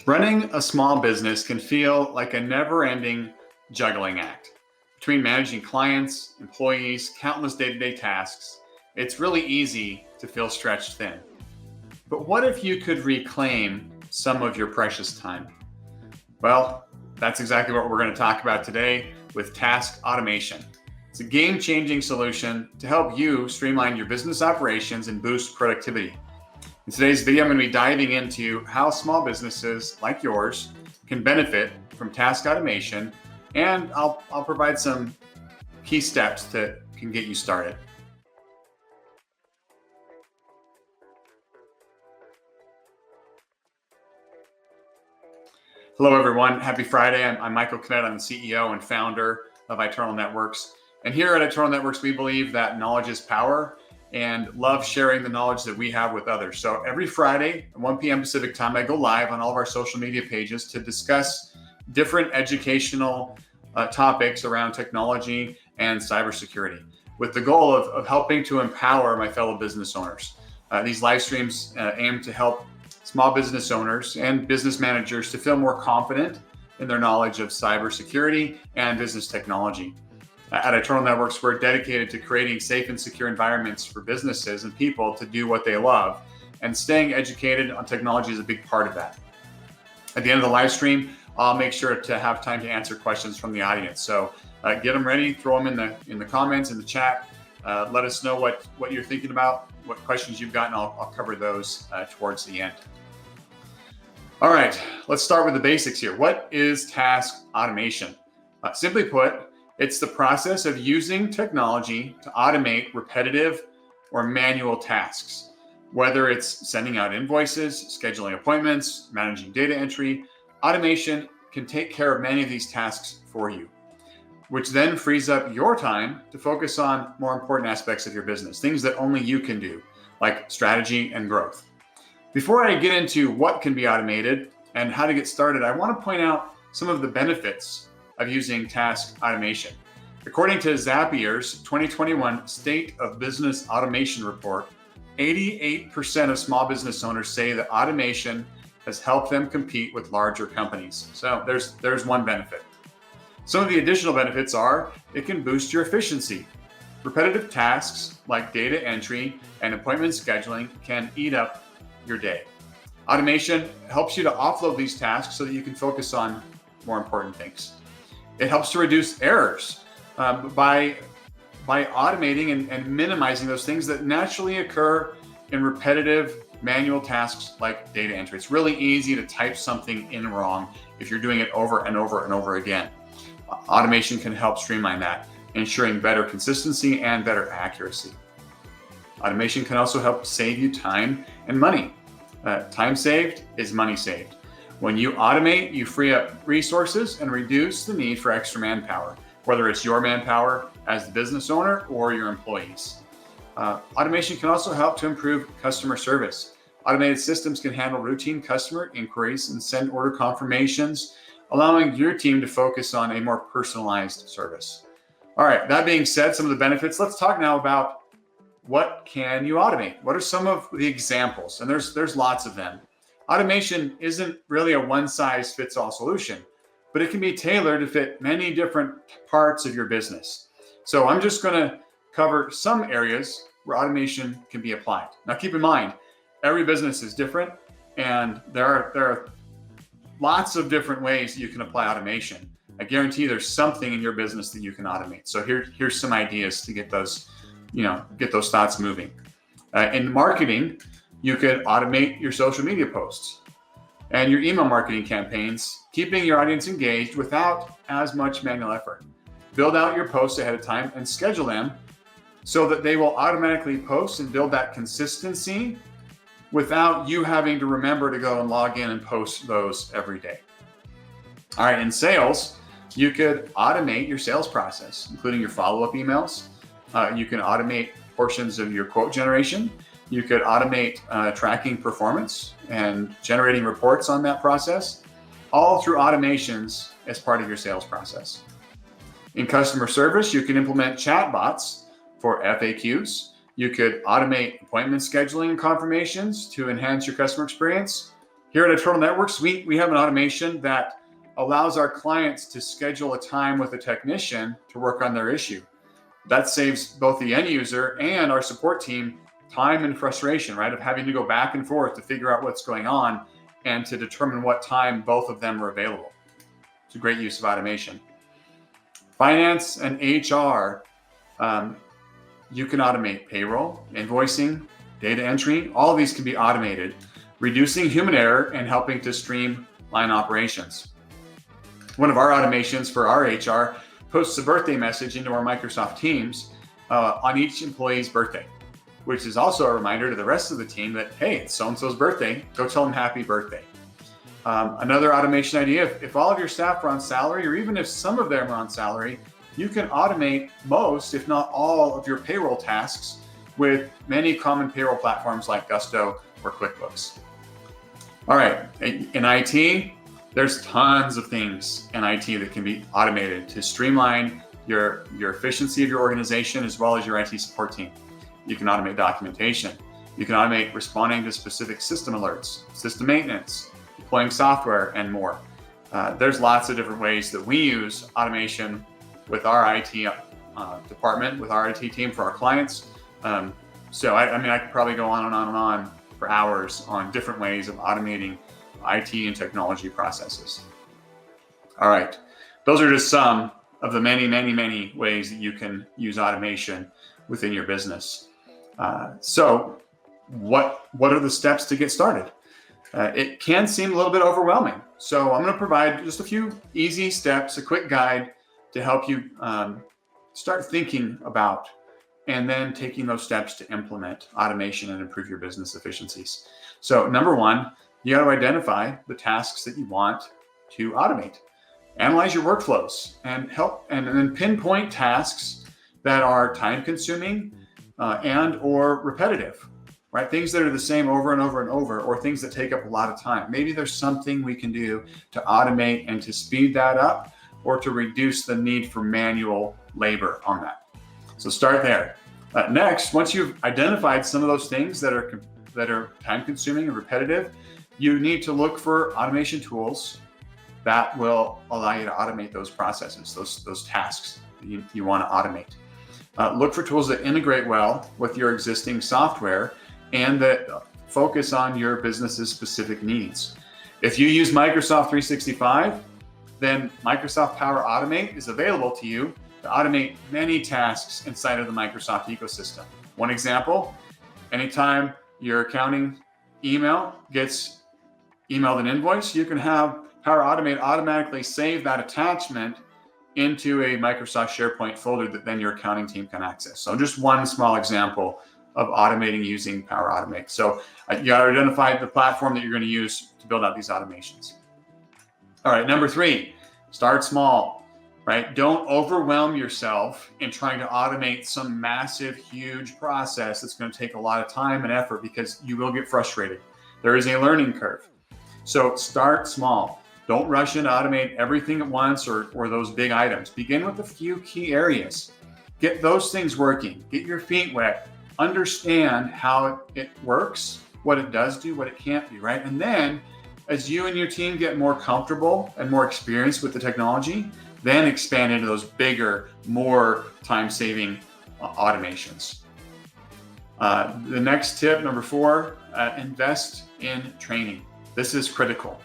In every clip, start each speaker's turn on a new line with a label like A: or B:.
A: Running a small business can feel like a never-ending juggling act. Between managing clients, employees, countless day-to-day tasks, it's really easy to feel stretched thin. But what if you could reclaim some of your precious time? Well, that's exactly what we're going to talk about today with task automation. It's a game-changing solution to help you streamline your business operations and boost productivity. In today's video, I'm going to be diving into how small businesses like yours can benefit from task automation, and I'll provide some key steps that can get you started. Hello, everyone. Happy Friday. I'm Michael Kanet. I'm the CEO and founder of iTernal Networks. And here at iTernal Networks, we believe that knowledge is power and love sharing the knowledge that we have with others. So every Friday at 1 p.m. Pacific time, I go live on all of our social media pages to discuss different educational topics around technology and cybersecurity, with the goal of helping to empower my fellow business owners. These live streams aim to help small business owners and business managers to feel more confident in their knowledge of cybersecurity and business technology. At iTernal Networks, we're dedicated to creating safe and secure environments for businesses and people to do what they love, and staying educated on technology is a big part of that. At the end of the live stream, I'll make sure to have time to answer questions from the audience. So get them ready, throw them in the comments, in the chat. Let us know what you're thinking about, what questions you've got, and I'll cover those towards the end. All right, let's start with the basics here. What is task automation? Simply put, it's the process of using technology to automate repetitive or manual tasks, whether it's sending out invoices, scheduling appointments, managing data entry. Automation can take care of many of these tasks for you, which then frees up your time to focus on more important aspects of your business, things that only you can do, like strategy and growth. Before I get into what can be automated and how to get started, I want to point out some of the benefits of using task automation. According to Zapier's 2021 State of Business Automation Report, 88% of small business owners say that automation has helped them compete with larger companies. So there's one benefit. Some of the additional benefits are it can boost your efficiency. Repetitive tasks like data entry and appointment scheduling can eat up your day. Automation helps you to offload these tasks so that you can focus on more important things. It helps to reduce errors by automating and minimizing those things that naturally occur in repetitive manual tasks like data entry. It's really easy to type something in wrong if you're doing it over and over and over again. Automation can help streamline that, ensuring better consistency and better accuracy. Automation can also help save you time and money. Time saved is money saved. When you automate, you free up resources and reduce the need for extra manpower, whether it's your manpower as the business owner or your employees. Automation can also help to improve customer service. Automated systems can handle routine customer inquiries and send order confirmations, allowing your team to focus on a more personalized service. All right, that being said, some of the benefits, let's talk now about what can you automate? What are some of the examples? And there's lots of them. Automation isn't really a one-size-fits-all solution, but it can be tailored to fit many different parts of your business. So I'm just going to cover some areas where automation can be applied. Now, keep in mind, every business is different, and there are lots of different ways you can apply automation. I guarantee there's something in your business that you can automate. So here's some ideas to get those thoughts moving. In marketing, you could automate your social media posts and your email marketing campaigns, keeping your audience engaged without as much manual effort. Build out your posts ahead of time and schedule them so that they will automatically post and build that consistency without you having to remember to go and log in and post those every day. All right, in sales, you could automate your sales process, including your follow-up emails. You can automate portions of your quote generation. You could automate tracking performance and generating reports on that process, all through automations as part of your sales process. In customer service, you can implement chatbots for FAQs. You could automate appointment scheduling and confirmations to enhance your customer experience. Here at Eternal Networks, we have an automation that allows our clients to schedule a time with a technician to work on their issue. That saves both the end user and our support team time and frustration, right, of having to go back and forth to figure out what's going on and to determine what time both of them are available. It's a great use of automation. Finance and HR, you can automate payroll, invoicing, data entry. All of these can be automated, reducing human error and helping to streamline operations. One of our automations for our HR posts a birthday message into our Microsoft Teams on each employee's birthday, which is also a reminder to the rest of the team that, hey, it's so-and-so's birthday, go tell them happy birthday. Another automation idea, if all of your staff are on salary, or even if some of them are on salary, you can automate most, if not all, of your payroll tasks with many common payroll platforms like Gusto or QuickBooks. All right, in IT, there's tons of things in IT that can be automated to streamline your efficiency of your organization as well as your IT support team. You can automate documentation. You can automate responding to specific system alerts, system maintenance, deploying software, and more. There's lots of different ways that we use automation with our IT department, with our IT team for our clients. So I could probably go on and on and on for hours on different ways of automating IT and technology processes. All right, those are just some of the many, many, many ways that you can use automation within your business. So what are the steps to get started? It can seem a little bit overwhelming. So I'm going to provide just a few easy steps, a quick guide to help you start thinking about and then taking those steps to implement automation and improve your business efficiencies. So number one, you got to identify the tasks that you want to automate. Analyze your workflows and then pinpoint tasks that are time consuming and or repetitive, right? Things that are the same over and over and over, or things that take up a lot of time. Maybe there's something we can do to automate and to speed that up or to reduce the need for manual labor on that. So start there. Next, once you've identified some of those things that are time consuming and repetitive, you need to look for automation tools that will allow you to automate those processes, those tasks that you want to automate. Look for tools that integrate well with your existing software and that focus on your business's specific needs. If you use Microsoft 365, then Microsoft Power Automate is available to you to automate many tasks inside of the Microsoft ecosystem. One example, anytime your accounting email gets emailed an invoice, you can have Power Automate automatically save that attachment into a Microsoft SharePoint folder that then your accounting team can access. So just one small example of automating using Power Automate. So you got to identify the platform that you're going to use to build out these automations. All right, number three, start small, right? Don't overwhelm yourself in trying to automate some massive, huge process that's going to take a lot of time and effort, because you will get frustrated. There is a learning curve. So start small. Don't rush in to automate everything at once or those big items. Begin with a few key areas. Get those things working. Get your feet wet. Understand how it works, what it does do, what it can't do, right? And then as you and your team get more comfortable and more experienced with the technology, then expand into those bigger, more time-saving automations. The next tip, number four, invest in training. This is critical.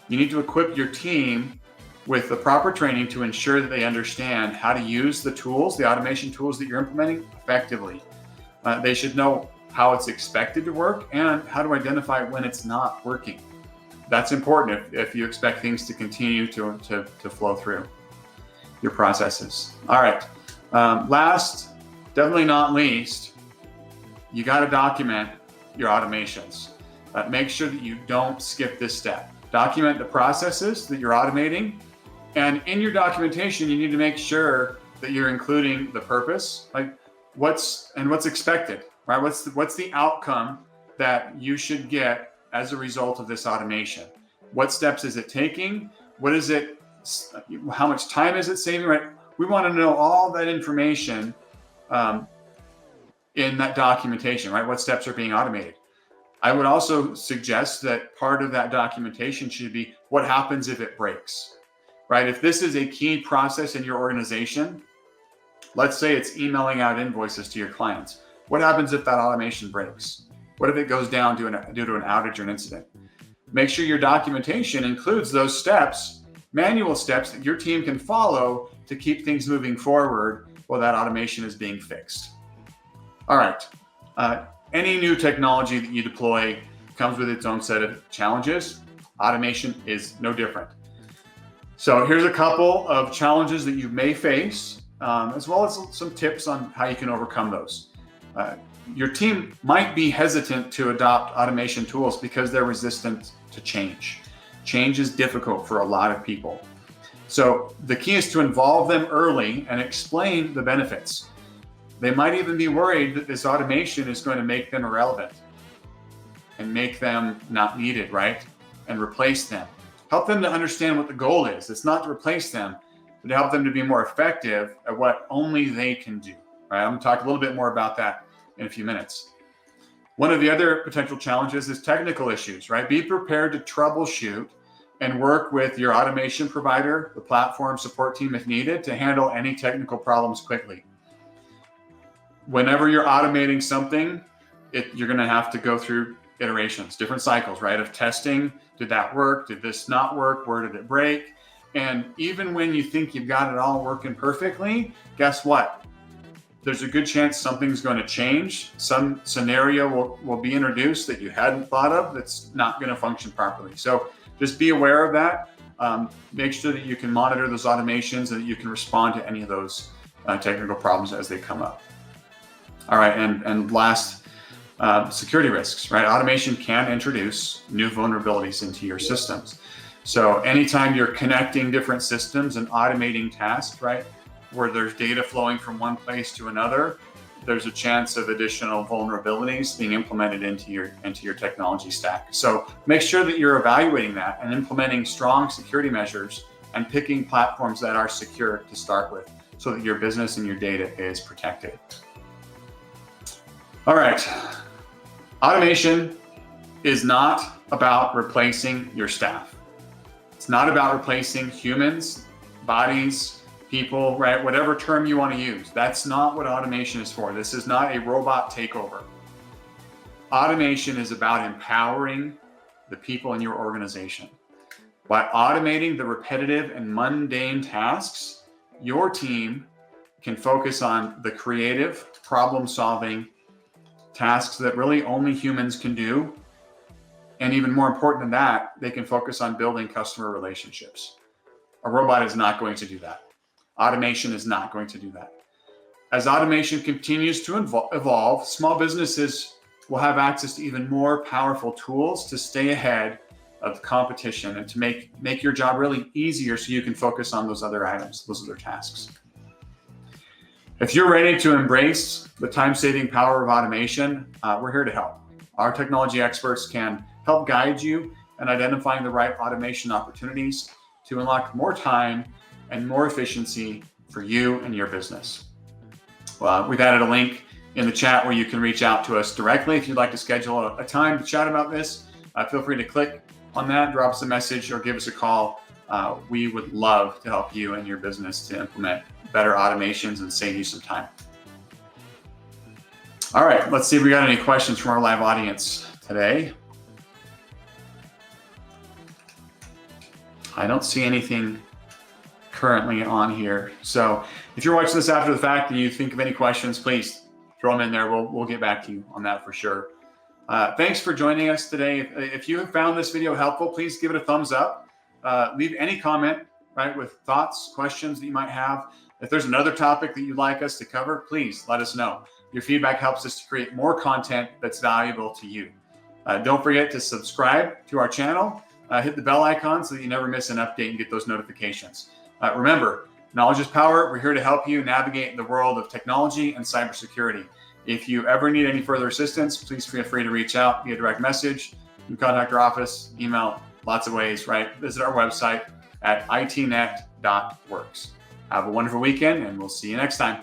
A: You need to equip your team with the proper training to ensure that they understand how to use the tools, the automation tools that you're implementing effectively. They should know how it's expected to work and how to identify when it's not working. That's important if you expect things to continue to flow through your processes. All right. Last, definitely not least, you got to document your automations. Make sure that you don't skip this step. Document the processes that you're automating. And in your documentation, you need to make sure that you're including the purpose, like what's expected, right? What's the outcome that you should get as a result of this automation? What steps is it taking? What is it? How much time is it saving, right? We want to know all that information in that documentation, right? What steps are being automated? I would also suggest that part of that documentation should be what happens if it breaks, right? If this is a key process in your organization, let's say it's emailing out invoices to your clients. What happens if that automation breaks? What if it goes down due to an outage or an incident? Make sure your documentation includes those steps, manual steps that your team can follow to keep things moving forward while that automation is being fixed. All right. Any new technology that you deploy comes with its own set of challenges. Automation is no different. So here's a couple of challenges that you may face, as well as some tips on how you can overcome those. Your team might be hesitant to adopt automation tools because they're resistant to change. Change is difficult for a lot of people. So the key is to involve them early and explain the benefits. They might even be worried that this automation is going to make them irrelevant and make them not needed, right? And replace them. Help them to understand what the goal is. It's not to replace them, but to help them to be more effective at what only they can do, right? I'm going to talk a little bit more about that in a few minutes. One of the other potential challenges is technical issues, right? Be prepared to troubleshoot and work with your automation provider, the platform support team if needed, to handle any technical problems quickly. Whenever you're automating something, you're going to have to go through iterations, different cycles, right? Of testing. Did that work? Did this not work? Where did it break? And even when you think you've got it all working perfectly, guess what? There's a good chance something's going to change. Some scenario will be introduced that you hadn't thought of that's not going to function properly. So just be aware of that. Make sure that you can monitor those automations and that you can respond to any of those technical problems as they come up. All right, and last, security risks, right? Automation can introduce new vulnerabilities into your systems. So anytime you're connecting different systems and automating tasks, right, where there's data flowing from one place to another, there's a chance of additional vulnerabilities being implemented into your technology stack. So make sure that you're evaluating that and implementing strong security measures and picking platforms that are secure to start with so that your business and your data is protected. All right. Automation is not about replacing your staff. It's not about replacing humans, bodies, people, right? Whatever term you want to use. That's not what automation is for. This is not a robot takeover. Automation is about empowering the people in your organization. By automating the repetitive and mundane tasks, your team can focus on the creative, problem-solving tasks that really only humans can do. And even more important than that, they can focus on building customer relationships. A robot is not going to do that. Automation is not going to do that. As automation continues to evolve, small businesses will have access to even more powerful tools to stay ahead of the competition and to make your job really easier so you can focus on those other items, those other tasks. If you're ready to embrace the time-saving power of automation, we're here to help. Our technology experts can help guide you in identifying the right automation opportunities to unlock more time and more efficiency for you and your business. We've added a link in the chat where you can reach out to us directly if you'd like to schedule a time to chat about this. Feel free to click on that, drop us a message, or give us a call. We would love to help you and your business to implement better automations and save you some time. All right, let's see if we got any questions from our live audience today. I don't see anything currently on here. So if you're watching this after the fact and you think of any questions, please throw them in there. We'll get back to you on that for sure. Thanks for joining us today. If you have found this video helpful, please give it a thumbs up. Leave any comment, right, with thoughts, questions that you might have. If there's another topic that you'd like us to cover, please let us know. Your feedback helps us to create more content that's valuable to you. Don't forget to subscribe to our channel. Hit the bell icon so that you never miss an update and get those notifications. Remember, knowledge is power. We're here to help you navigate the world of technology and cybersecurity. If you ever need any further assistance, please feel free to reach out via direct message. You can contact our office, email, lots of ways, right? Visit our website at itnet.works. Have a wonderful weekend, and we'll see you next time.